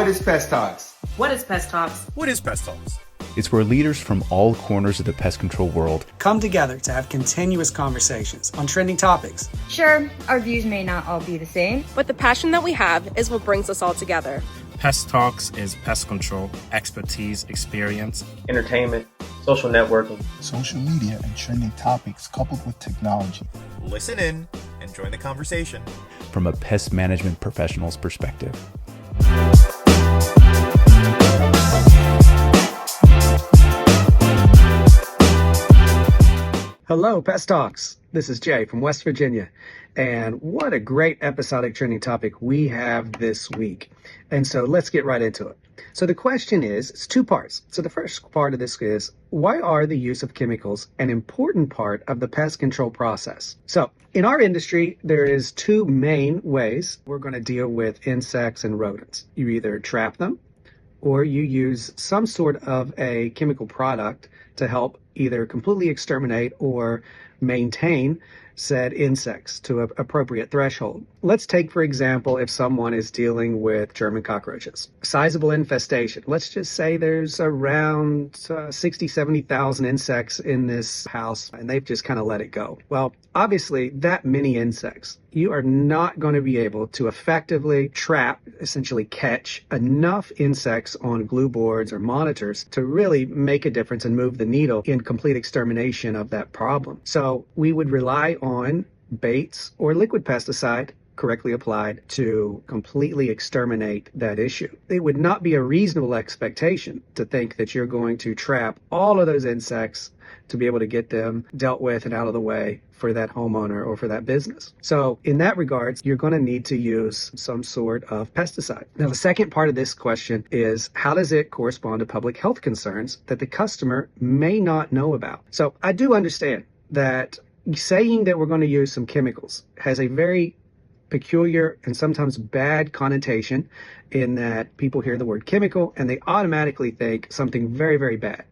What is Pest Talks? What is Pest Talks? What is Pest Talks? It's where leaders from all corners of the pest control world come together to have continuous conversations on trending topics. Sure, our views may not all be the same, but the passion that we have is what brings us all together. Pest Talks is pest control, expertise, experience, entertainment, social networking, social media, and trending topics coupled with technology. Listen in and join the conversation from a pest management professional's perspective. Hello, Pest Talks. This is Jay from West Virginia. And what a great episodic trending topic we have this week. And so let's get right into it. So the question is, it's two parts. So the first part of this is, why are the use of chemicals an important part of the pest control process? So in our industry, there is two main ways we're going to deal with insects and rodents. You either trap them or you use some sort of a chemical product to help either completely exterminate or maintain said insects to an appropriate threshold. Let's take, for example, if someone is dealing with German cockroaches. Sizable infestation. Let's just say there's around 60, 70,000 insects in this house, and they've just kind of let it go. Well, obviously, that many insects, you are not going to be able to effectively trap, essentially catch enough insects on glue boards or monitors to really make a difference and move the needle in complete extermination of that problem. So we would rely on baits or liquid pesticide correctly applied to completely exterminate that issue. It would not be a reasonable expectation to think that you're going to trap all of those insects to be able to get them dealt with and out of the way for that homeowner or for that business. So in that regards, you're going to need to use some sort of pesticide. Now, the second part of this question is, how does it correspond to public health concerns that the customer may not know about? So I do understand that saying that we're going to use some chemicals has a very peculiar and sometimes bad connotation in that people hear the word chemical and they automatically think something very, very bad.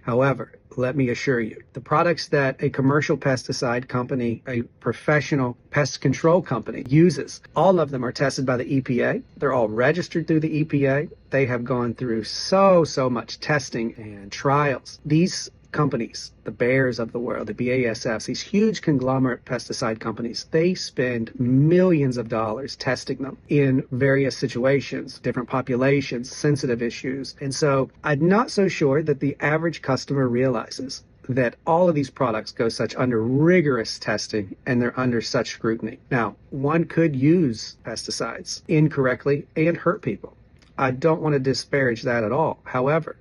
However, let me assure you, the products that a commercial pesticide company, a professional pest control company uses, all of them are tested by the EPA. They're all registered through the EPA. They have gone through so much testing and trials. These companies, the Bayers of the world, the BASFs, these huge conglomerate pesticide companies, they spend millions of dollars testing them in various situations, different populations, sensitive issues. And so I'm not so sure that the average customer realizes that all of these products go such under rigorous testing and they're under such scrutiny. Now, one could use pesticides incorrectly and hurt people. I don't want to disparage that at all. However,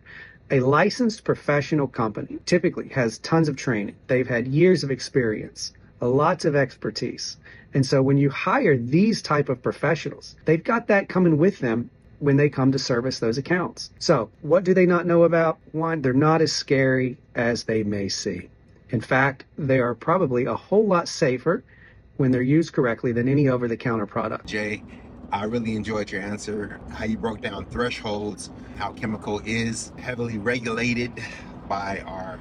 a licensed professional company typically has tons of training. They've had years of experience, lots of expertise. And so when you hire these type of professionals, they've got that coming with them when they come to service those accounts. So what do they not know about? One, they're not as scary as they may seem. In fact, they are probably a whole lot safer when they're used correctly than any over-the-counter product. Jay, I really enjoyed your answer, how you broke down thresholds, how chemical is heavily regulated by our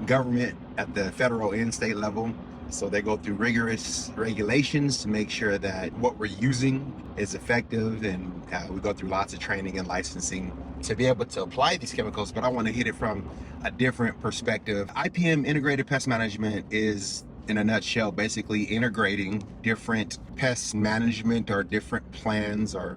government at the federal and state level. So they go through rigorous regulations to make sure that what we're using is effective, and we go through lots of training and licensing to be able to apply these chemicals. But I want to hit it from a different perspective. IPM, Integrated Pest Management, is in a nutshell, basically integrating different pest management or different plans of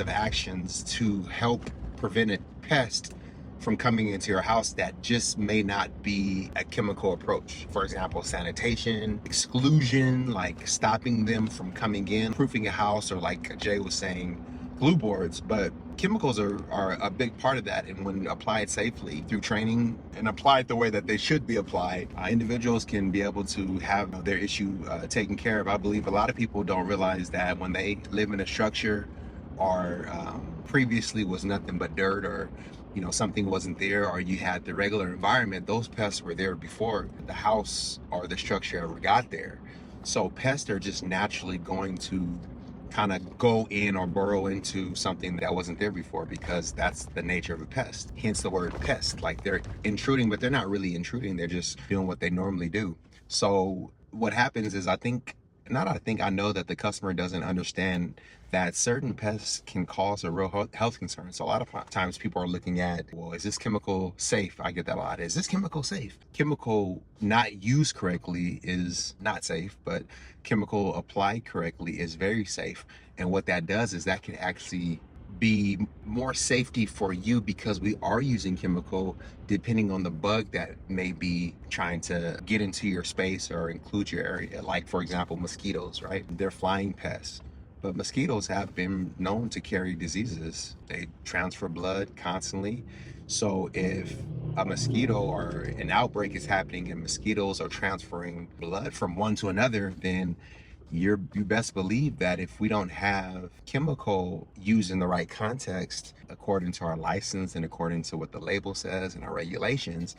actions to help prevent a pest from coming into your house that just may not be a chemical approach. For example, sanitation, exclusion, like stopping them from coming in, proofing a house, or like Jay was saying, glue boards. But chemicals are a big part of that, and when applied safely through training and applied the way that they should be applied, individuals can be able to have their issue taken care of. I believe a lot of people don't realize that when they live in a structure or previously was nothing but dirt, or something wasn't there, or you had the regular environment, those pests were there before the house or the structure ever got there. So pests are just naturally going to kind of go in or burrow into something that wasn't there before, because that's the nature of a pest. Hence the word pest. Like, they're intruding, but they're not really intruding. They're just doing what they normally do. So what happens is, I think Not I think I know that the customer doesn't understand that certain pests can cause a real health concern. So a lot of times people are looking at, well, is this chemical safe? I get that a lot. Is this chemical safe? Chemical not used correctly is not safe, but chemical applied correctly is very safe. And what that does is that can actually be more safety for you, because we are using chemical depending on the bug that may be trying to get into your space or include your area. Like, for example, mosquitoes, right? They're flying pests, but mosquitoes have been known to carry diseases. They transfer blood constantly. So if a mosquito or an outbreak is happening and mosquitoes are transferring blood from one to another, then you best believe that if we don't have chemical used in the right context, according to our license and according to what the label says and our regulations,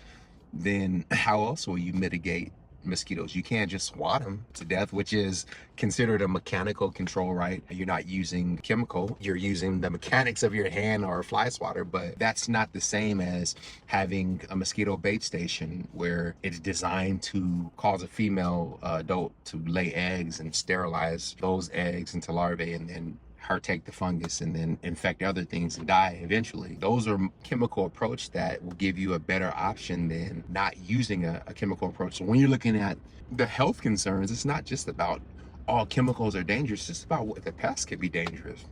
then how else will you mitigate mosquitoes? You can't just swat them to death, which is considered a mechanical control, right? You're not using chemical, you're using the mechanics of your hand or a fly swatter, but that's not the same as having a mosquito bait station where it's designed to cause a female adult to lay eggs and sterilize those eggs into larvae and then her take the fungus and then infect other things and die eventually. Those are chemical approach that will give you a better option than not using a chemical approach. So when you're looking at the health concerns, it's not just about all chemicals are dangerous, it's about what the pests could be dangerous.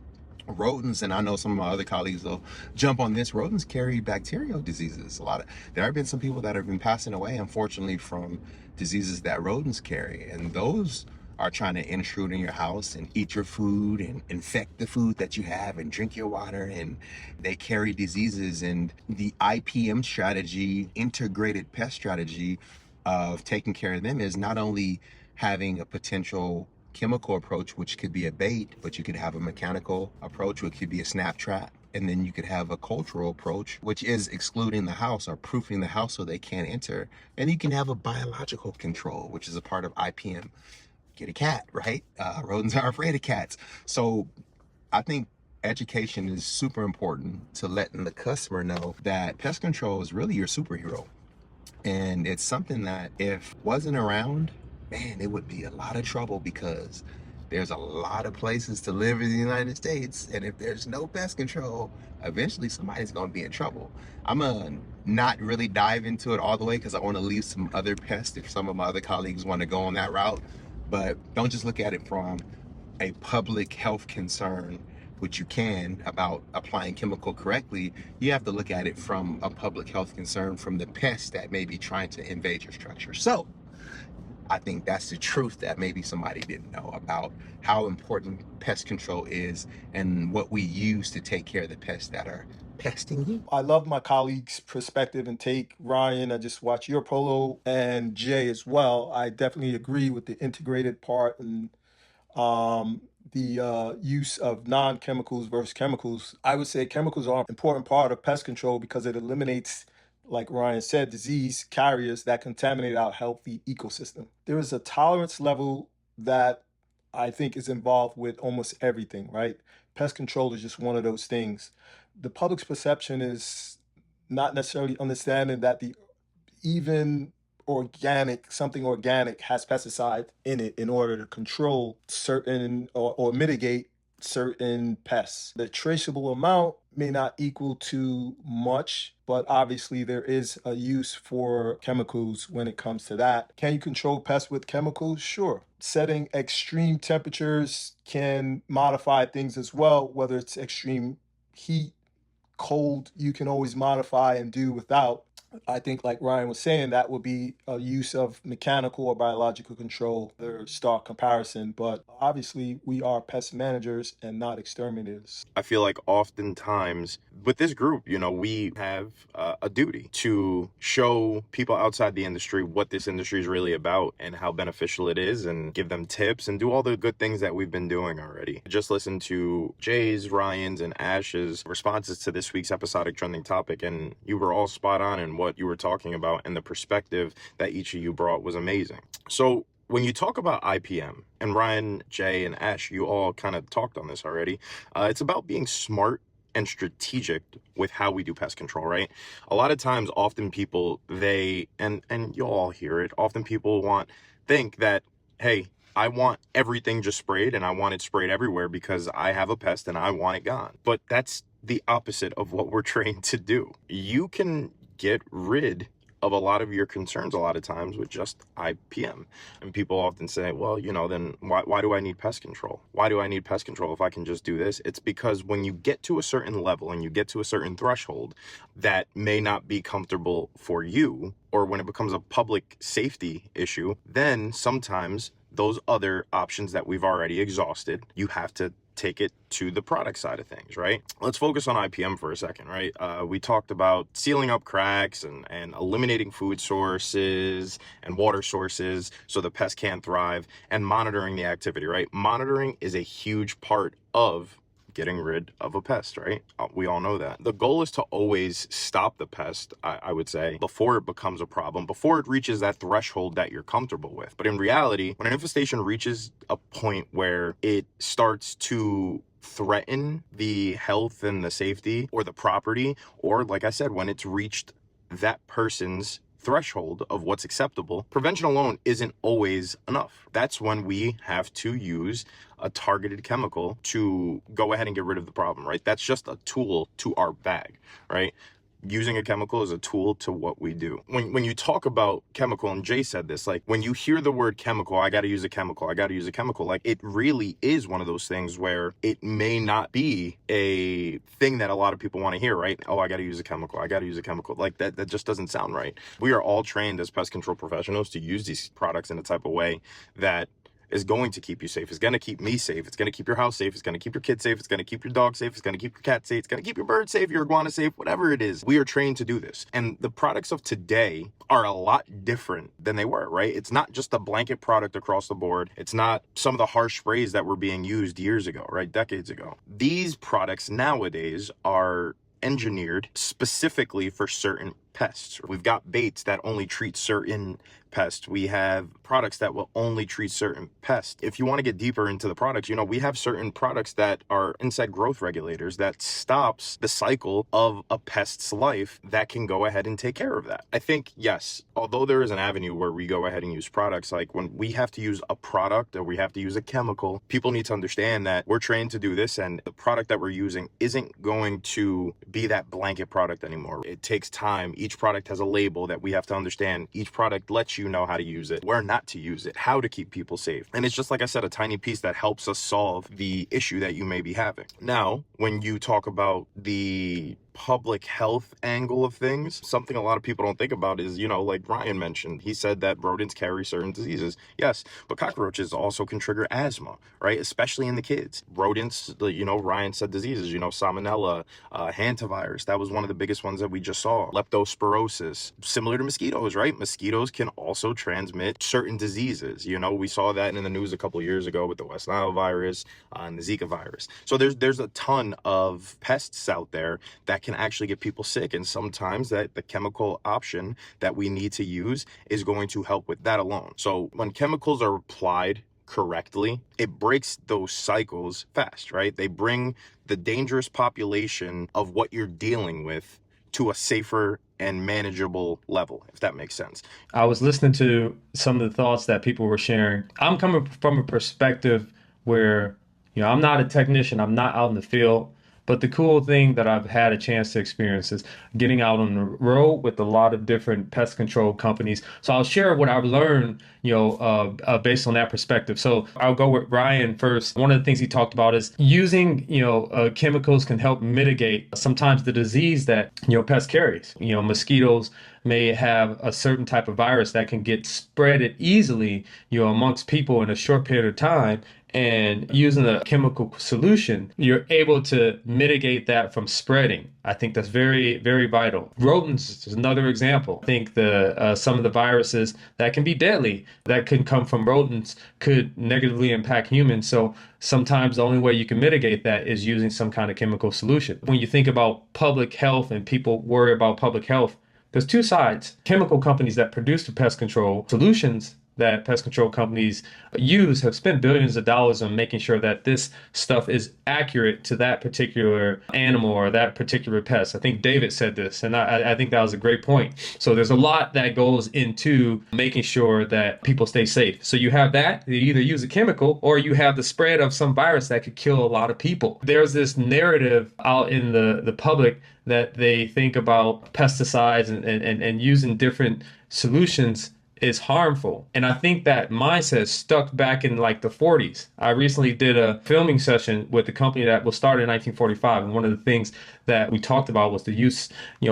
Rodents, and I know some of my other colleagues will jump on this, rodents carry bacterial diseases. There have been some people that have been passing away, unfortunately, from diseases that rodents carry, and those are trying to intrude in your house and eat your food and infect the food that you have and drink your water, and they carry diseases. And the IPM strategy, integrated pest strategy of taking care of them, is not only having a potential chemical approach, which could be a bait, but you could have a mechanical approach, which could be a snap trap. And then you could have a cultural approach, which is excluding the house or proofing the house so they can't enter. And you can have a biological control, which is a part of IPM. Get a cat, right? Rodents are afraid of cats. So I think education is super important to letting the customer know that pest control is really your superhero. And it's something that if wasn't around, man, it would be a lot of trouble, because there's a lot of places to live in the United States. And if there's no pest control, eventually somebody's going to be in trouble. I'm going to not really dive into it all the way because I want to leave some other pests if some of my other colleagues want to go on that route. But don't just look at it from a public health concern, which you can, about applying chemical correctly. You have to look at it from a public health concern from the pests that may be trying to invade your structure. So I think that's the truth that maybe somebody didn't know about how important pest control is and what we use to take care of the pests that are pesting you. I love my colleagues' perspective and take. Ryan, I just watched your polo, and Jay as well. I definitely agree with the integrated part and the use of non-chemicals versus chemicals. I would say chemicals are an important part of pest control because it eliminates, like Ryan said, disease carriers that contaminate our healthy ecosystem. There is a tolerance level that I think is involved with almost everything, right? Pest control is just one of those things. The public's perception is not necessarily understanding that even something organic has pesticide in it in order to control certain or mitigate certain pests. The traceable amount may not equal to much, but obviously there is a use for chemicals when it comes to that. Can you control pests with chemicals? Sure. Setting extreme temperatures can modify things as well, whether it's extreme heat, cold, you can always modify and do without. I think, like Ryan was saying, that would be a use of mechanical or biological control, their stark comparison. But obviously, we are pest managers and not exterminators. I feel like oftentimes with this group, we have a duty to show people outside the industry what this industry is really about and how beneficial it is, and give them tips and do all the good things that we've been doing already. Just listen to Jay's, Ryan's, and Ash's responses to this week's episodic trending topic, and you were all spot on in what you were talking about, and the perspective that each of you brought was amazing. So when you talk about IPM, and Ryan, Jay, and Ash, you all kind of talked on this already, it's about being smart and strategic with how we do pest control, right? A lot of times, often people, and you all hear it, often people think that, hey, I want everything just sprayed, and I want it sprayed everywhere because I have a pest and I want it gone. But that's the opposite of what we're trained to do. You can get rid of a lot of your concerns a lot of times with just IPM. And people often say, well, then why do I need pest control? Why do I need pest control if I can just do this? It's because when you get to a certain level and you get to a certain threshold that may not be comfortable for you, or when it becomes a public safety issue, then sometimes those other options that we've already exhausted, you have to take it to the product side of things, right? Let's focus on IPM for a second, right? We talked about sealing up cracks and eliminating food sources and water sources so the pest can't thrive, and monitoring the activity, right? Monitoring is a huge part of getting rid of a pest, right? We all know that. The goal is to always stop the pest, I would say, before it becomes a problem, before it reaches that threshold that you're comfortable with. But in reality, when an infestation reaches a point where it starts to threaten the health and the safety or the property, or like I said, when it's reached that person's threshold of what's acceptable, prevention alone isn't always enough. That's when we have to use a targeted chemical to go ahead and get rid of the problem, right? That's just a tool to our bag, right? Using a chemical is a tool to what we do. When you talk about chemical, and Jay said this, like when you hear the word chemical, I got to use a chemical, I got to use a chemical, like it really is one of those things where it may not be a thing that a lot of people want to hear, right? Oh, I got to use a chemical, I got to use a chemical. Like that just doesn't sound right. We are all trained as pest control professionals to use these products in a type of way that is going to keep you safe. It's going to keep me safe. It's going to keep your house safe. It's going to keep your kids safe. It's going to keep your dog safe. It's going to keep your cat safe. It's going to keep your bird safe, your iguana safe, whatever it is. We are trained to do this. And the products of today are a lot different than they were, right? It's not just a blanket product across the board. It's not some of the harsh sprays that were being used years ago, right? Decades ago. These products nowadays are engineered specifically for certain pests. We've got baits that only treat certain pests. We have products that will only treat certain pests. If you want to get deeper into the products, we have certain products that are insect growth regulators that stops the cycle of a pest's life that can go ahead and take care of that. I think, yes, although there is an avenue where we go ahead and use products, like when we have to use a product or we have to use a chemical, people need to understand that we're trained to do this, and the product that we're using isn't going to be that blanket product anymore. It takes time. Each product has a label that we have to understand. Each product lets you know how to use it, where not to use it, how to keep people safe. And it's just, like I said, a tiny piece that helps us solve the issue that you may be having. Now, when you talk about the public health angle of things, something a lot of people don't think about is, like Ryan mentioned, he said that rodents carry certain diseases. Yes, but cockroaches also can trigger asthma, right? Especially in the kids. Rodents, Ryan said diseases, salmonella, hantavirus. That was one of the biggest ones that we just saw. Leptospirosis, similar to mosquitoes, right? Mosquitoes can also transmit certain diseases. We saw that in the news a couple of years ago with the West Nile virus and the Zika virus. So there's a ton of pests out there that can actually get people sick, and sometimes that the chemical option that we need to use is going to help with that alone. So when chemicals are applied correctly, it breaks those cycles fast, right? They bring the dangerous population of what you're dealing with to a safer and manageable level, if that makes sense. I was listening to some of the thoughts that people were sharing. I'm coming from a perspective where, I'm not a technician, I'm not out in the field. But the cool thing that I've had a chance to experience is getting out on the road with a lot of different pest control companies. So I'll share what I've learned, based on that perspective. So I'll go with Ryan first. One of the things he talked about is using, chemicals can help mitigate sometimes the disease that, pest carries. Mosquitoes may have a certain type of virus that can get spread easily, amongst people in a short period of time. And using a chemical solution, you're able to mitigate that from spreading. I think that's very, very vital. Rodents is another example. I think some of the viruses that can be deadly, that can come from rodents, could negatively impact humans. So sometimes the only way you can mitigate that is using some kind of chemical solution. When you think about public health and people worry about public health, there's two sides. Chemical companies that produce the pest control solutions that pest control companies use have spent billions of dollars on making sure that this stuff is accurate to that particular animal or that particular pest. I think David said this, and I think that was a great point. So there's a lot that goes into making sure that people stay safe. So you have that, you either use a chemical or you have the spread of some virus that could kill a lot of people. There's this narrative out in the public that they think about pesticides and using different solutions is harmful. And I think that mindset stuck back in like the 40s. I recently did a filming session with a company that was started in 1945. And one of the things that we talked about was the use,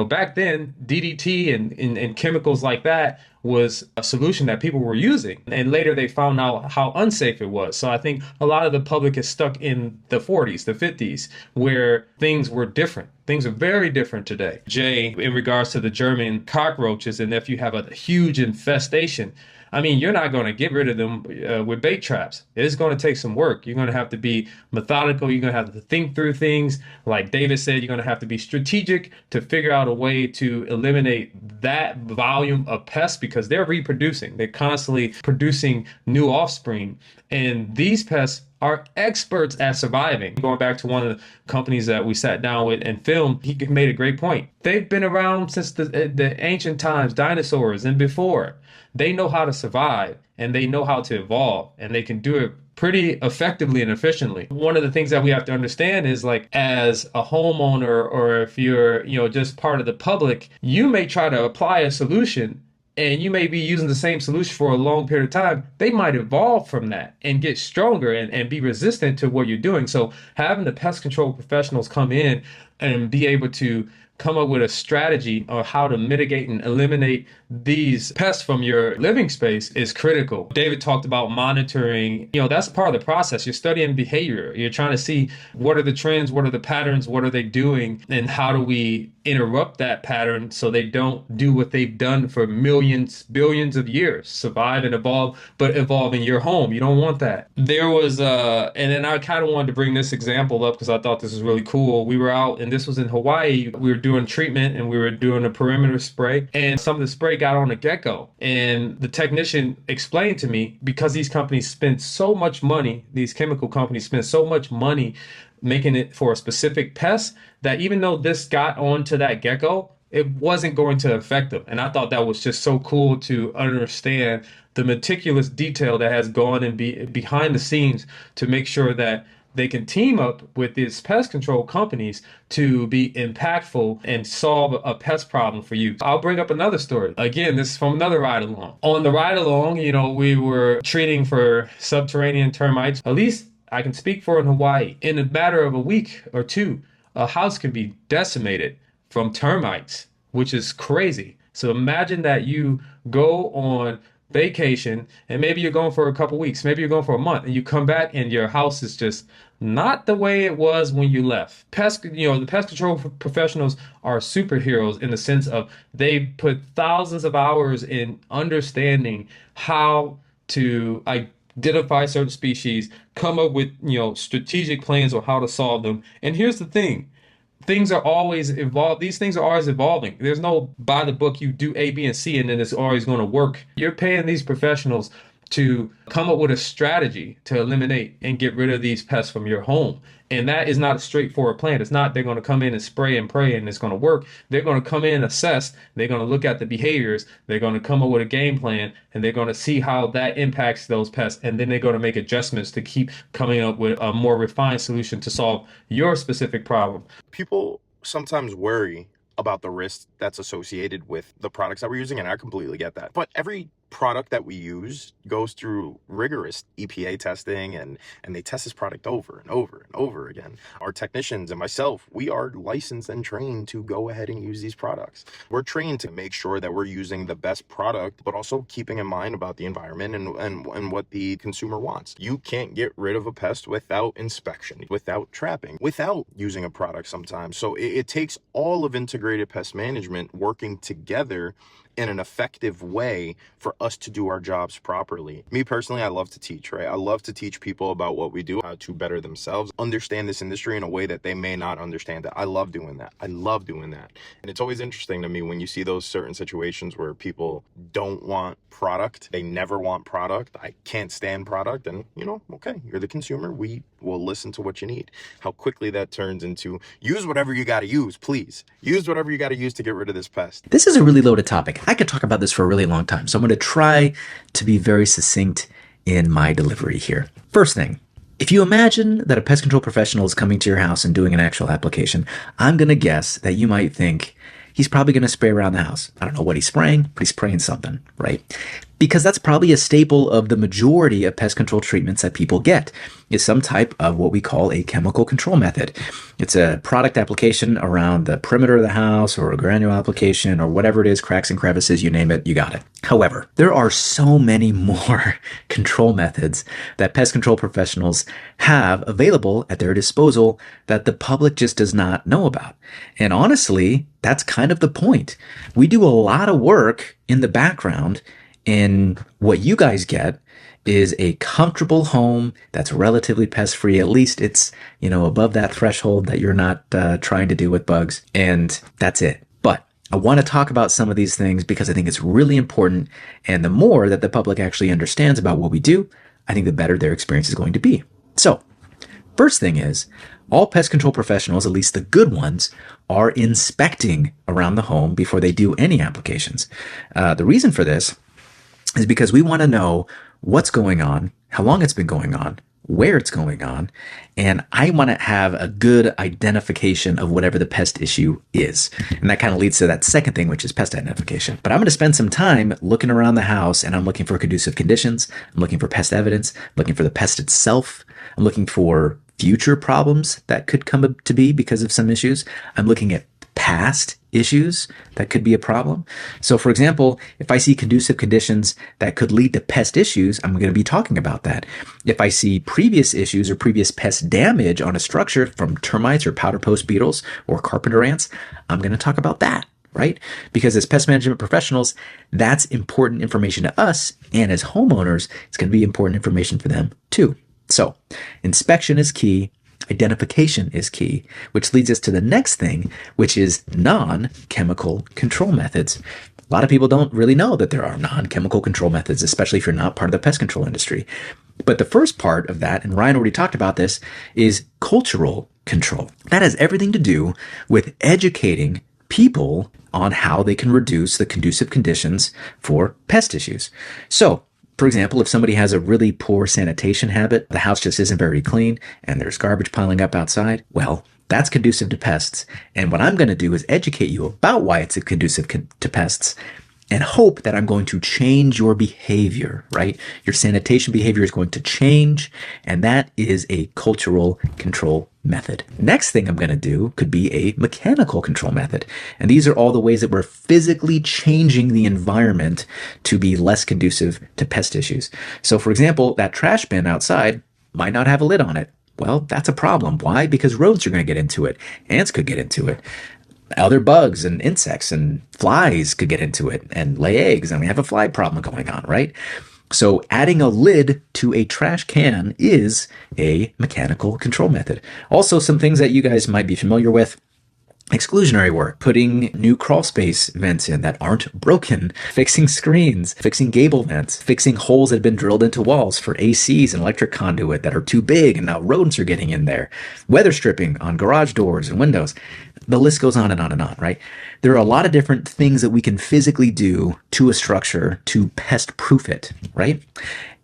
back then, DDT and chemicals like that was a solution that people were using. And later they found out how unsafe it was. So I think a lot of the public is stuck in the 40s, the 50s, where things were different. Things are very different today. Jay, in regards to the German cockroaches, and if you have a huge infestation, I mean, you're not going to get rid of them with bait traps. It's going to take some work. You're going to have to be methodical. You're going to have to think through things. Like David said, you're going to have to be strategic to figure out a way to eliminate that volume of pests because they're reproducing. They're constantly producing new offspring. And these pests are experts at surviving. Going back to one of the companies that we sat down with and filmed, he made a great point. They've been around since the ancient times, dinosaurs and before. They know how to survive and they know how to evolve, and they can do it pretty effectively and efficiently. One of the things that we have to understand is, like, as a homeowner, or if you're, just part of the public, you may try to apply a solution and you may be using the same solution for a long period of time. They might evolve from that and get stronger and be resistant to what you're doing. So having the pest control professionals come in and be able to come up with a strategy on how to mitigate and eliminate these pests from your living space is critical. David talked about monitoring. That's part of the process. You're studying behavior. You're trying to see what are the trends, what are the patterns, what are they doing, and how do we interrupt that pattern so they don't do what they've done for millions, billions of years, survive and evolve, but evolve in your home. You don't want that. There was, and then I kind of wanted to bring this example up because I thought this was really cool. We were out, and this was in Hawaii. We were doing treatment and we were doing a perimeter spray, and some of the spray got on a gecko. And the technician explained to me, because these companies spend so much money, these chemical companies spend so much money making it for a specific pest, that even though this got onto that gecko, it wasn't going to affect them. And I thought that was just so cool to understand the meticulous detail that has gone and behind the scenes to make sure that they can team up with these pest control companies to be impactful and solve a pest problem for you. I'll bring up another story. Again, this is from another ride along. On the ride along, we were treating for subterranean termites. At least I can speak for in Hawaii. In a matter of a week or two, a house can be decimated from termites, which is crazy. So imagine that you go on vacation and maybe you're going for a couple weeks, maybe you're going for a month, and you come back and your house is just not the way it was when you left. The pest control professionals are superheroes in the sense of they put thousands of hours in understanding how to identify certain species, come up with, strategic plans on how to solve them. And here's the thing. Things are always evolved. These things are always evolving. There's no by the book, you do A, B, and C, and then it's always going to work. You're paying these professionals to come up with a strategy to eliminate and get rid of these pests from your home. And that is not a straightforward plan. It's not they're going to come in and spray and pray and it's going to work. They're going to come in, assess, they're going to look at the behaviors, they're going to come up with a game plan, and they're going to see how that impacts those pests. And then they're going to make adjustments to keep coming up with a more refined solution to solve your specific problem. People sometimes worry about the risk that's associated with the products that we're using, and I completely get that. But every product that we use goes through rigorous EPA testing, and they test this product over and over and over again. Our technicians and myself, we are licensed and trained to go ahead and use these products. We're trained to make sure that we're using the best product, but also keeping in mind about the environment and what the consumer wants. You can't get rid of a pest without inspection, without trapping, without using a product sometimes. So it takes all of integrated pest management working together in an effective way for us to do our jobs properly. Me personally, I love to teach, right? I love to teach people about what we do, how to better themselves, understand this industry in a way that they may not understand it. I love doing that. I love doing that. And it's always interesting to me when you see those certain situations where people don't want product. They never want product. I can't stand product. And, okay, you're the consumer. We will listen to what you need. How quickly that turns into use whatever you got to use, please. Use whatever you got to use to get rid of this pest. This is a really loaded topic. I could talk about this for a really long time. So I'm going to try to be very succinct in my delivery here. First thing, if you imagine that a pest control professional is coming to your house and doing an actual application, I'm going to guess that you might think he's probably going to spray around the house. I don't know what he's spraying, but he's spraying something, right? Because that's probably a staple of the majority of pest control treatments that people get, is some type of what we call a chemical control method. It's a product application around the perimeter of the house, or a granule application, or whatever it is, cracks and crevices, you name it, you got it. However, there are so many more control methods that pest control professionals have available at their disposal that the public just does not know about. And honestly, that's kind of the point. We do a lot of work in the background, and what you guys get is a comfortable home that's relatively pest-free. At least it's, above that threshold that you're not trying to deal with bugs. And that's it. But I want to talk about some of these things because I think it's really important. And the more that the public actually understands about what we do, I think the better their experience is going to be. So first thing is, all pest control professionals, at least the good ones, are inspecting around the home before they do any applications. The reason for this is because we want to know what's going on, how long it's been going on, where it's going on, and I want to have a good identification of whatever the pest issue is. And that kind of leads to that second thing, which is pest identification. But I'm going to spend some time looking around the house, and I'm looking for conducive conditions. I'm looking for pest evidence. I'm looking for the pest itself. I'm looking for future problems that could come to be because of some issues. I'm looking at past issues that could be a problem. So for example, if I see conducive conditions that could lead to pest issues, I'm going to be talking about that. If I see previous issues or previous pest damage on a structure from termites or powder post beetles or carpenter ants, I'm going to talk about that, right? Because as pest management professionals, that's important information to us. And as homeowners, it's going to be important information for them too. So inspection is key. Identification is key, which leads us to the next thing, which is non-chemical control methods. A lot of people don't really know that there are non-chemical control methods, especially if you're not part of the pest control industry. But the first part of that, and Ryan already talked about this, is cultural control. That has everything to do with educating people on how they can reduce the conducive conditions for pest issues. So, for example, if somebody has a really poor sanitation habit, the house just isn't very clean, and there's garbage piling up outside, well, that's conducive to pests. And what I'm going to do is educate you about why it's conducive to pests, and hope that I'm going to change your behavior, right? Your sanitation behavior is going to change, and that is a cultural control method. Next thing I'm going to do could be a mechanical control method. And these are all the ways that we're physically changing the environment to be less conducive to pest issues. So for example, that trash bin outside might not have a lid on it. Well, that's a problem. Why? Because rodents are going to get into it. Ants could get into it. Other bugs and insects and flies could get into it and lay eggs, and we have a fly problem going on, right? So adding a lid to a trash can is a mechanical control method. Also, some things that you guys might be familiar with: exclusionary work, putting new crawl space vents in that aren't broken, fixing screens, fixing gable vents, fixing holes that have been drilled into walls for ACs and electric conduit that are too big and now rodents are getting in there, weather stripping on garage doors and windows. The list goes on and on and on, right? There are a lot of different things that we can physically do to a structure to pest proof it, right?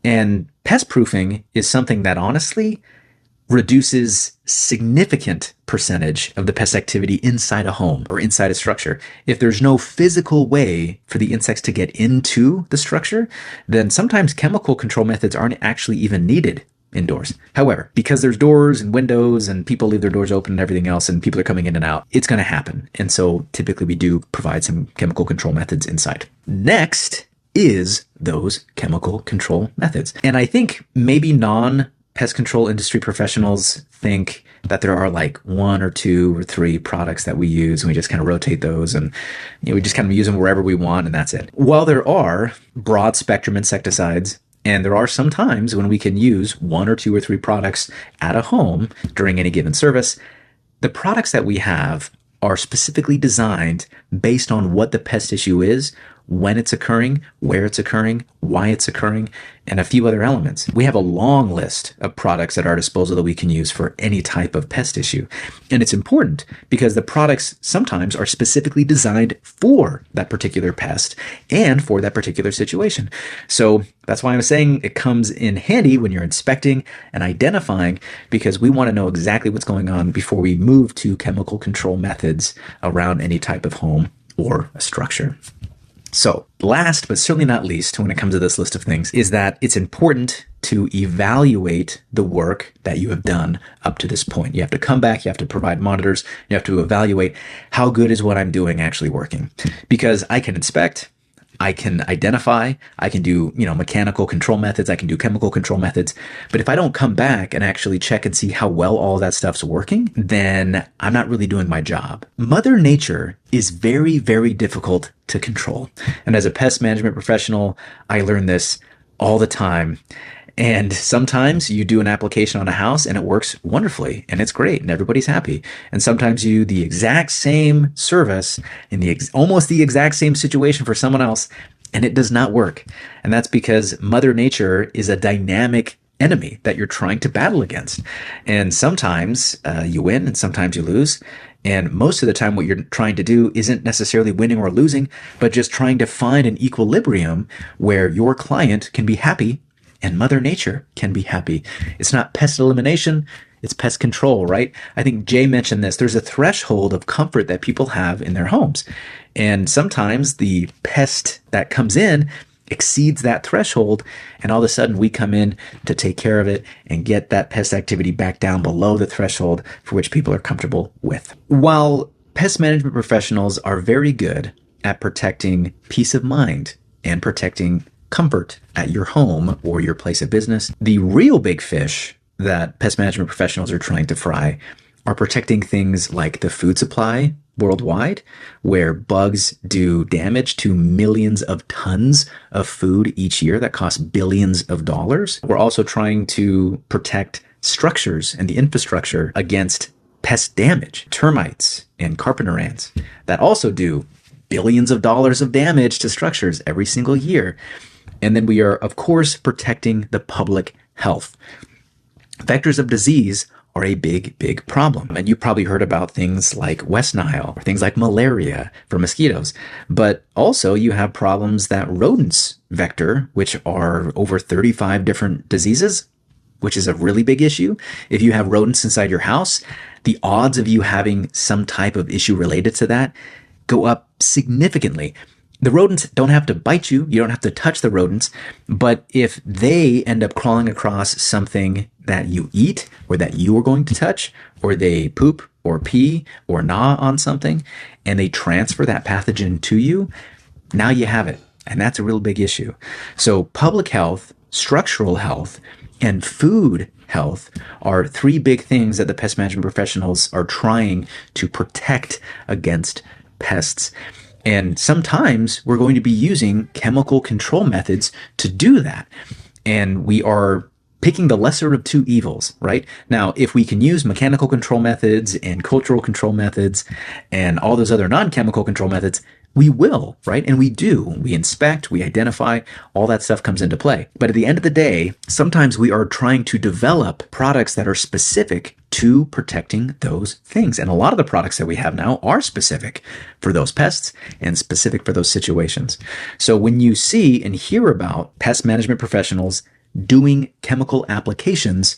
And pest proofing is something that honestly reduces significant percentage of the pest activity inside a home or inside a structure. If there's no physical way for the insects to get into the structure, then sometimes chemical control methods aren't actually even needed indoors. However, because there's doors and windows and people leave their doors open and everything else and people are coming in and out, it's going to happen. And so typically we do provide some chemical control methods inside. Next is those chemical control methods. And I think maybe non-pest control industry professionals think that there are like 1 or 2 or 3 products that we use, and we just kind of rotate those, and we just kind of use them wherever we want, and that's it. While there are broad spectrum insecticides, and there are some times when we can use 1 or 2 or 3 products at a home during any given service, the products that we have are specifically designed based on what the pest issue is, when it's occurring, where it's occurring, why it's occurring, and a few other elements. We have a long list of products at our disposal that we can use for any type of pest issue. And it's important because the products sometimes are specifically designed for that particular pest and for that particular situation. So that's why I'm saying it comes in handy when you're inspecting and identifying, because we want to know exactly what's going on before we move to chemical control methods around any type of home or a structure. So last, but certainly not least, when it comes to this list of things, is that it's important to evaluate the work that you have done up to this point. You have to come back, you have to provide monitors, you have to evaluate how good is what I'm doing actually working. Because I can inspect, I can identify, I can do, mechanical control methods, I can do chemical control methods. But if I don't come back and actually check and see how well all that stuff's working, then I'm not really doing my job. Mother Nature is very, very difficult to control. And as a pest management professional, I learn this all the time. And sometimes you do an application on a house and it works wonderfully and it's great and everybody's happy. And sometimes you do the exact same service in almost the exact same situation for someone else and it does not work. And that's because Mother Nature is a dynamic enemy that you're trying to battle against. And sometimes you win and sometimes you lose. And most of the time what you're trying to do isn't necessarily winning or losing, but just trying to find an equilibrium where your client can be happy and Mother Nature can be happy. It's not pest elimination, it's pest control, right? I think Jay mentioned this. There's a threshold of comfort that people have in their homes. And sometimes the pest that comes in exceeds that threshold, and all of a sudden we come in to take care of it and get that pest activity back down below the threshold for which people are comfortable with. While pest management professionals are very good at protecting peace of mind and protecting comfort at your home or your place of business, the real big fish that pest management professionals are trying to fry are protecting things like the food supply worldwide, where bugs do damage to millions of tons of food each year that costs billions of dollars. We're also trying to protect structures and the infrastructure against pest damage, termites and carpenter ants that also do billions of dollars of damage to structures every single year. And then we are, of course, protecting the public health. Vectors of disease are a big, big problem. And you probably heard about things like West Nile, or things like malaria for mosquitoes. But also you have problems that rodents vector, which are over 35 different diseases, which is a really big issue. If you have rodents inside your house, the odds of you having some type of issue related to that go up significantly. The rodents don't have to bite you. You don't have to touch the rodents. But if they end up crawling across something that you eat or that you are going to touch, or they poop or pee or gnaw on something and they transfer that pathogen to you, now you have it. And that's a real big issue. So public health, structural health, and food health are 3 big things that the pest management professionals are trying to protect against pests. And sometimes we're going to be using chemical control methods to do that. And we are picking the lesser of 2 evils, right? Now, if we can use mechanical control methods and cultural control methods and all those other non-chemical control methods, we will, right? And we do. We inspect, we identify, all that stuff comes into play. But at the end of the day, sometimes we are trying to develop products that are specific to protecting those things. And a lot of the products that we have now are specific for those pests and specific for those situations. So when you see and hear about pest management professionals doing chemical applications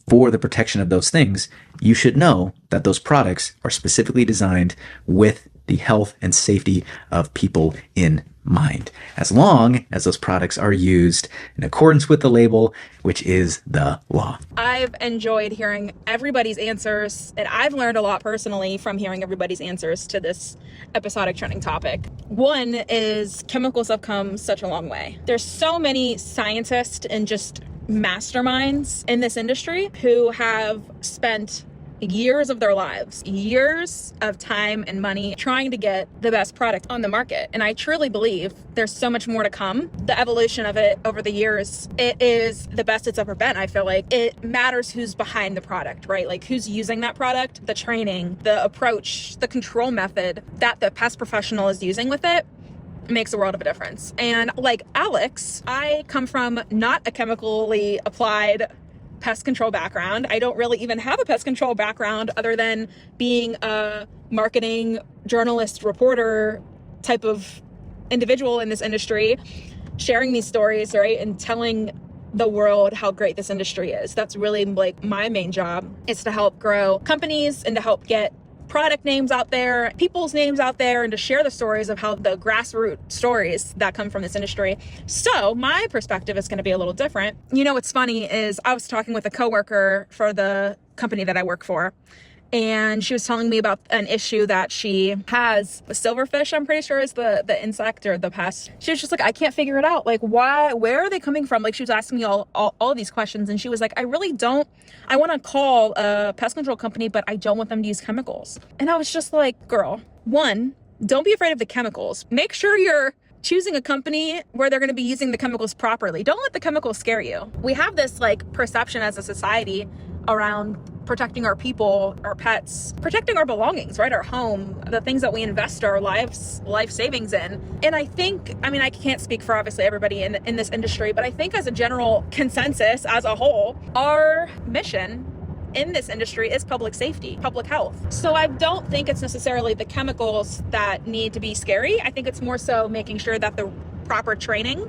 for the protection of those things, you should know that those products are specifically designed with the health and safety of people in mind, as long as those products are used in accordance with the label, which is the law. I've enjoyed hearing everybody's answers, and I've learned a lot personally from hearing everybody's answers to this episodic trending topic. One is chemicals have come such a long way. There's so many scientists and just masterminds in this industry who have spent years of their lives, years of time and money trying to get the best product on the market. And I truly believe there's so much more to come. The evolution of it over the years, it is the best it's ever been. I feel like it matters who's behind the product, right? Like who's using that product, the training, the approach, the control method that the pest professional is using with it makes a world of a difference. And like Alex, I come from not a chemically applied pest control background. I don't really even have a pest control background other than being a marketing journalist, reporter type of individual in this industry, sharing these stories, right? And telling the world how great this industry is. That's really like my main job, is to help grow companies and to help get product names out there, people's names out there, and to share the stories of how the grassroots stories that come from this industry. So my perspective is going to be a little different. You know, what's funny is I was talking with a coworker for the company that I work for, and she was telling me about an issue that she has with silverfish. I'm pretty sure is the insect or the pest. She was just like, I can't figure it out. Like, why, where are they coming from? Like, she was asking me all of these questions, and she was like, I want to call a pest control company, but I don't want them to use chemicals. And I was just like, girl, one, don't be afraid of the chemicals. Make sure you're choosing a company where they're going to be using the chemicals properly. Don't let the chemicals scare you. We have this like perception as a society around protecting our people, our pets, protecting our belongings, right? Our home, the things that we invest our life savings in. And I think, I mean, I can't speak for obviously everybody in this industry, but I think as a general consensus as a whole, our mission in this industry is public safety, public health. So I don't think it's necessarily the chemicals that need to be scary. I think it's more so making sure that the proper training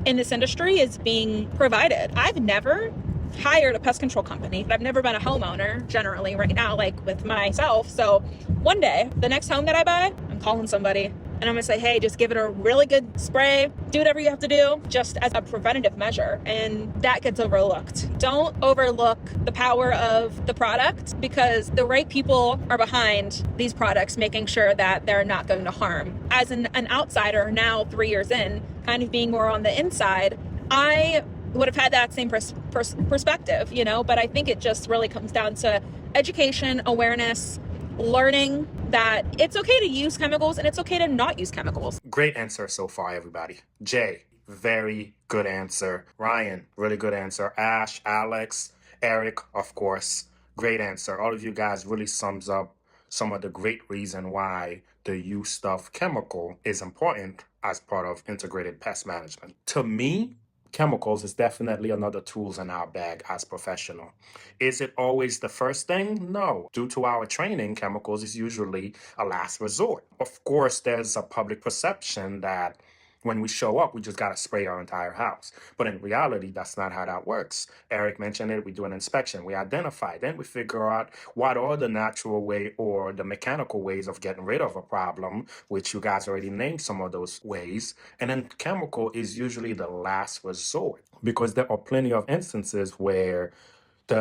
in this industry is being provided. I've never hired a pest control company. I've never been a homeowner generally right now, like with myself. So one day, the next home that I buy, I'm calling somebody and I'm gonna say, hey, just give it a really good spray, do whatever you have to do, just as a preventative measure. And that gets overlooked. Don't overlook the power of the product, because the right people are behind these products, making sure that they're not going to harm. As an outsider now, 3 years in, kind of being more on the inside, I would have had that same perspective, you know, but I think it just really comes down to education, awareness, learning that it's okay to use chemicals and it's okay to not use chemicals. Great answer so far, everybody. Jay, very good answer. Ryan, really good answer. Ash, Alex, Eric, of course, great answer. All of you guys really sums up some of the great reason why the use of chemical is important as part of integrated pest management. To me, chemicals is definitely another tools in our bag as professional. Is it always the first thing? No. Due to our training, chemicals is usually a last resort. Of course, there's a public perception that when we show up, we just got to spray our entire house. But in reality, that's not how that works. Eric mentioned it. We do an inspection. We identify. Then we figure out what are the natural way or the mechanical ways of getting rid of a problem, which you guys already named some of those ways. And then chemical is usually the last resort, because there are plenty of instances where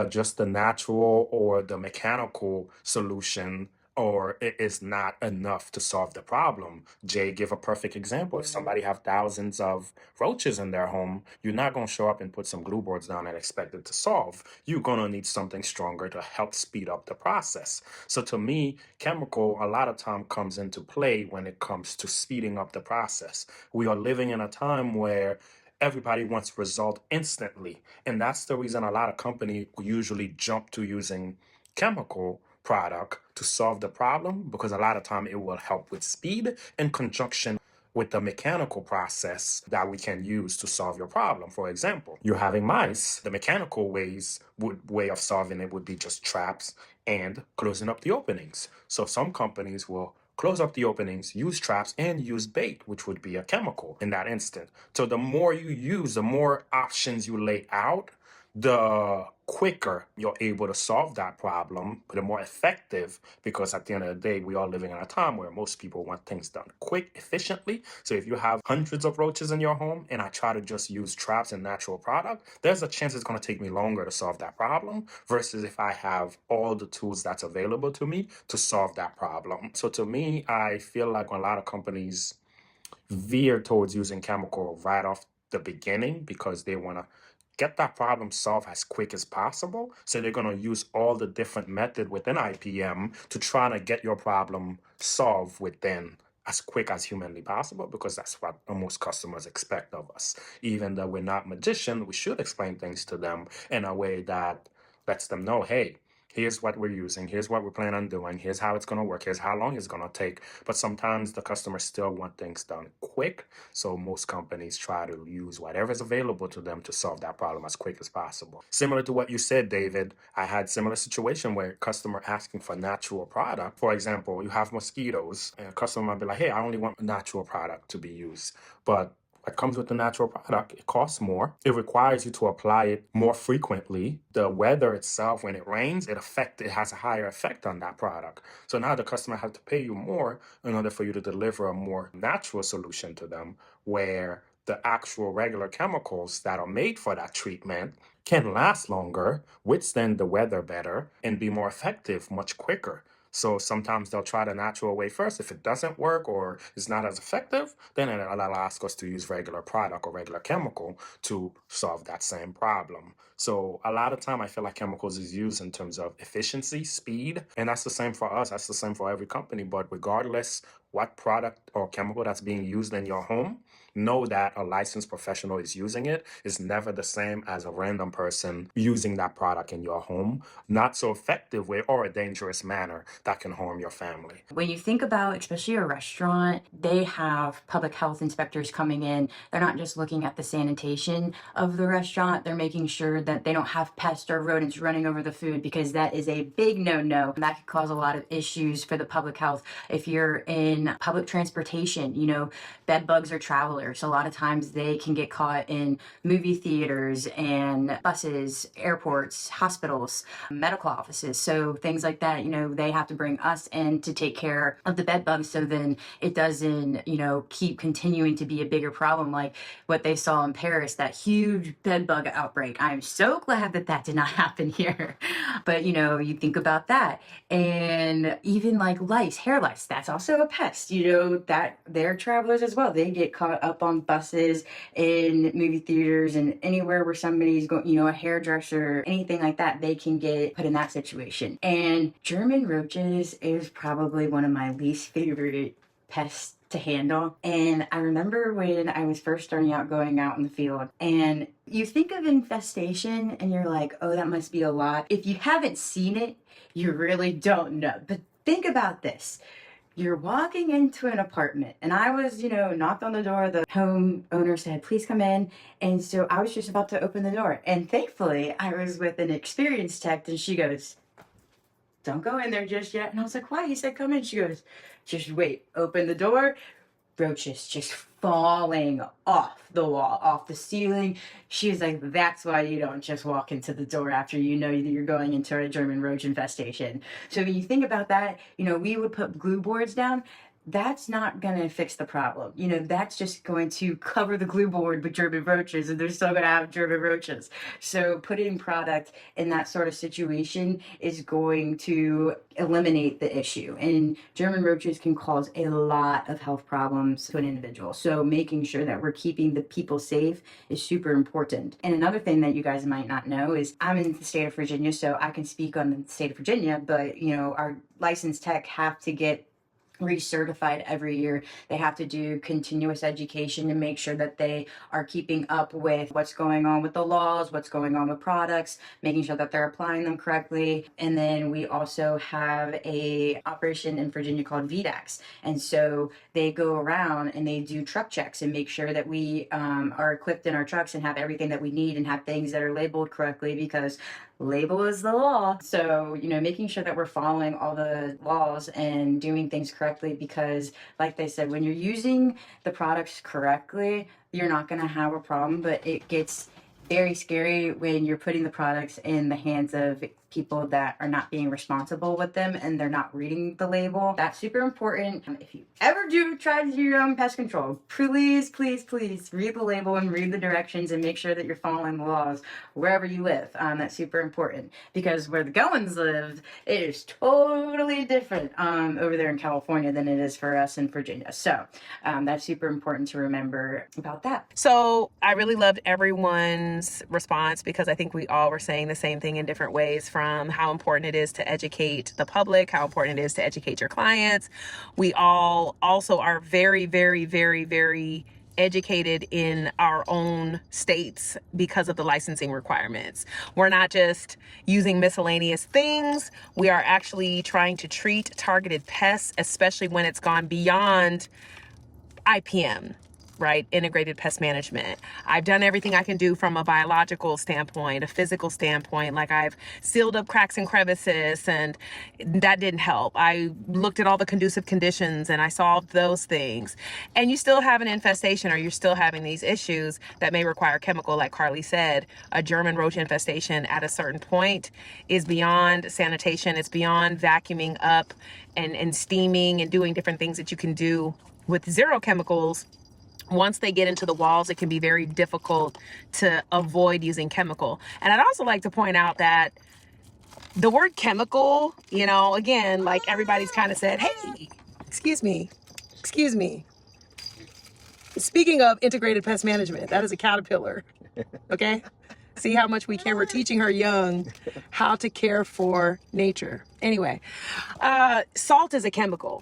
just the natural or the mechanical solution or it is not enough to solve the problem. Jay give a perfect example. If somebody have thousands of roaches in their home, you're not going to show up and put some glue boards down and expect it to solve. You're going to need something stronger to help speed up the process. So to me, chemical a lot of time comes into play when it comes to speeding up the process. We are living in a time where everybody wants result instantly. And that's the reason a lot of companies usually jump to using chemical product to solve the problem, because a lot of time it will help with speed in conjunction with the mechanical process that we can use to solve your problem. For example, you're having mice. The mechanical way of solving it would be just traps and closing up the openings. So some companies will close up the openings, use traps, and use bait, which would be a chemical in that instant. So the more you use, the more options you lay out, the quicker you're able to solve that problem, but the more effective, because at the end of the day, we are living in a time where most people want things done quick, efficiently. So if you have hundreds of roaches in your home and I try to just use traps and natural product, there's a chance it's going to take me longer to solve that problem versus if I have all the tools that's available to me to solve that problem. So to me, I feel like a lot of companies veer towards using chemical right off the beginning because they want to get that problem solved as quick as possible. So they're going to use all the different method within IPM to try to get your problem solved within as quick as humanly possible, because that's what most customers expect of us. Even though we're not magicians, we should explain things to them in a way that lets them know, hey, here's what we're using, here's what we plan on doing, here's how it's going to work, here's how long it's going to take. But sometimes the customers still want things done quick, so most companies try to use whatever's available to them to solve that problem as quick as possible. Similar to what you said, David, I had similar situation where a customer asking for natural product. For example, you have mosquitoes, and a customer might be like, hey, I only want a natural product to be used. But what comes with the natural product, it costs more. It requires you to apply it more frequently. The weather itself, when it rains, it has a higher effect on that product. So now the customer has to pay you more in order for you to deliver a more natural solution to them, where the actual regular chemicals that are made for that treatment can last longer, withstand the weather better, and be more effective much quicker. So sometimes they'll try the natural way first. If it doesn't work or is not as effective, then it'll ask us to use regular product or regular chemical to solve that same problem. So a lot of time I feel like chemicals is used in terms of efficiency, speed, and that's the same for us. That's the same for every company. But regardless what product or chemical that's being used in your home, know that a licensed professional is using it is never the same as a random person using that product in your home, not so effective way or a dangerous manner that can harm your family. When you think about, especially a restaurant, they have public health inspectors coming in. They're not just looking at the sanitation of the restaurant. They're making sure that they don't have pests or rodents running over the food, because that is a big no-no. That could cause a lot of issues for the public health. If you're in public transportation, you know, bed bugs are travelers. A lot of times they can get caught in movie theaters and buses, airports, hospitals, medical offices. So things like that, you know, they have to bring us in to take care of the bed bugs, so then it doesn't, you know, keep continuing to be a bigger problem like what they saw in Paris, that huge bed bug outbreak. I'm so glad that that did not happen here. But, you know, you think about that. And even like lice, hair lice, that's also a pest, you know, that they're travelers as well. They get caught up on buses, in movie theaters, and anywhere where somebody's going, you know, a hairdresser, anything like that, they can get put in that situation. And German roaches is probably one of my least favorite pests to handle. And I remember when I was first starting out going out in the field, and you think of infestation and you're like, oh, that must be a lot. If you haven't seen it, you really don't know. But think about this. You're walking into an apartment, and I was, you know, knocked on the door. The home owner said, please come in. And so I was just about to open the door. And thankfully, I was with an experienced tech, and she goes, don't go in there just yet. And I was like, why? He said, come in. She goes, just wait, open the door. Roaches just falling off the wall, off the ceiling. She was like, that's why you don't just walk into the door after you know that you're going into a German roach infestation. So when you think about that, you know, we would put glue boards down. That's not going to fix the problem. You know, that's just going to cover the glue board with German roaches, and they're still going to have German roaches. So putting product in that sort of situation is going to eliminate the issue. And German roaches can cause a lot of health problems to an individual. So making sure that we're keeping the people safe is super important. And another thing that you guys might not know is I'm in the state of Virginia, so I can speak on the state of Virginia, but, you know, our licensed tech have to get recertified every year. They have to do continuous education to make sure that they are keeping up with what's going on with the laws, what's going on with products, making sure that they're applying them correctly. And then we also have a operation in Virginia called VDAX. And so they go around and they do truck checks and make sure that we are equipped in our trucks and have everything that we need and have things that are labeled correctly, because label is the law. So, you know, making sure that we're following all the laws and doing things correctly, because like they said, when you're using the products correctly, you're not going to have a problem. But it gets very scary when you're putting the products in the hands of people that are not being responsible with them and they're not reading the label. That's super important. If you ever do try to do your own pest control, please, please, please read the label and read the directions and make sure that you're following the laws wherever you live. That's super important, because where the Goins live, it is totally different over there in California than it is for us in Virginia. So that's super important to remember about that. So I really loved everyone's response, because I think we all were saying the same thing in different ways, from how important it is to educate the public, how important it is to educate your clients. We all also are very, very, very, very educated in our own states because of the licensing requirements. We're not just using miscellaneous things. We are actually trying to treat targeted pests, especially when it's gone beyond IPM, right? Integrated Pest Management. I've done everything I can do from a biological standpoint, a physical standpoint. Like, I've sealed up cracks and crevices, and that didn't help. I looked at all the conducive conditions and I solved those things. And you still have an infestation, or you're still having these issues that may require chemical. Like Carly said, a German roach infestation at a certain point is beyond sanitation. It's beyond vacuuming up and steaming and doing different things that you can do with zero chemicals. Once they get into the walls, it can be very difficult to avoid using chemical. And I'd also like to point out that the word chemical, you know, again, like everybody's kind of said, hey, excuse me. Speaking of integrated pest management, that is a caterpillar, okay? See how much we care. We're teaching her young how to care for nature. Anyway, salt is a chemical.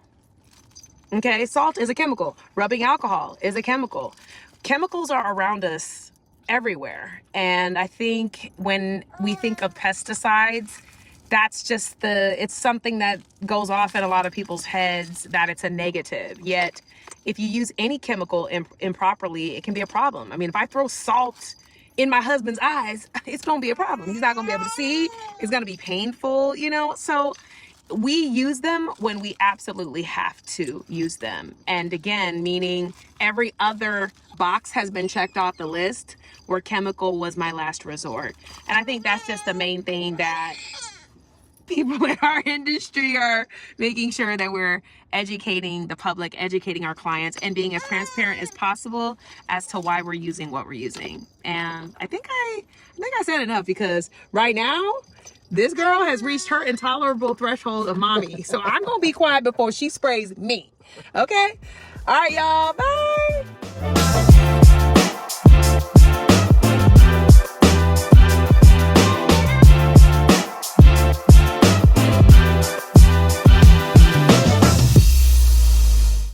Okay, salt is a chemical. Rubbing alcohol is a chemical. Chemicals are around us everywhere. And I think when we think of pesticides, that's just it's something that goes off in a lot of people's heads that it's a negative. Yet, if you use any chemical improperly, it can be a problem. I mean, if I throw salt in my husband's eyes, it's going to be a problem. He's not going to be able to see. It's going to be painful, you know? So we use them when we absolutely have to use them. And again, meaning every other box has been checked off the list where chemical was my last resort. And I think that's just the main thing that people in our industry are making sure that we're educating the public, educating our clients, and being as transparent as possible as to why we're using what we're using. And I think I said enough, because right now, this girl has reached her intolerable threshold of mommy. So I'm going to be quiet before she sprays me. Okay? All right, y'all. Bye.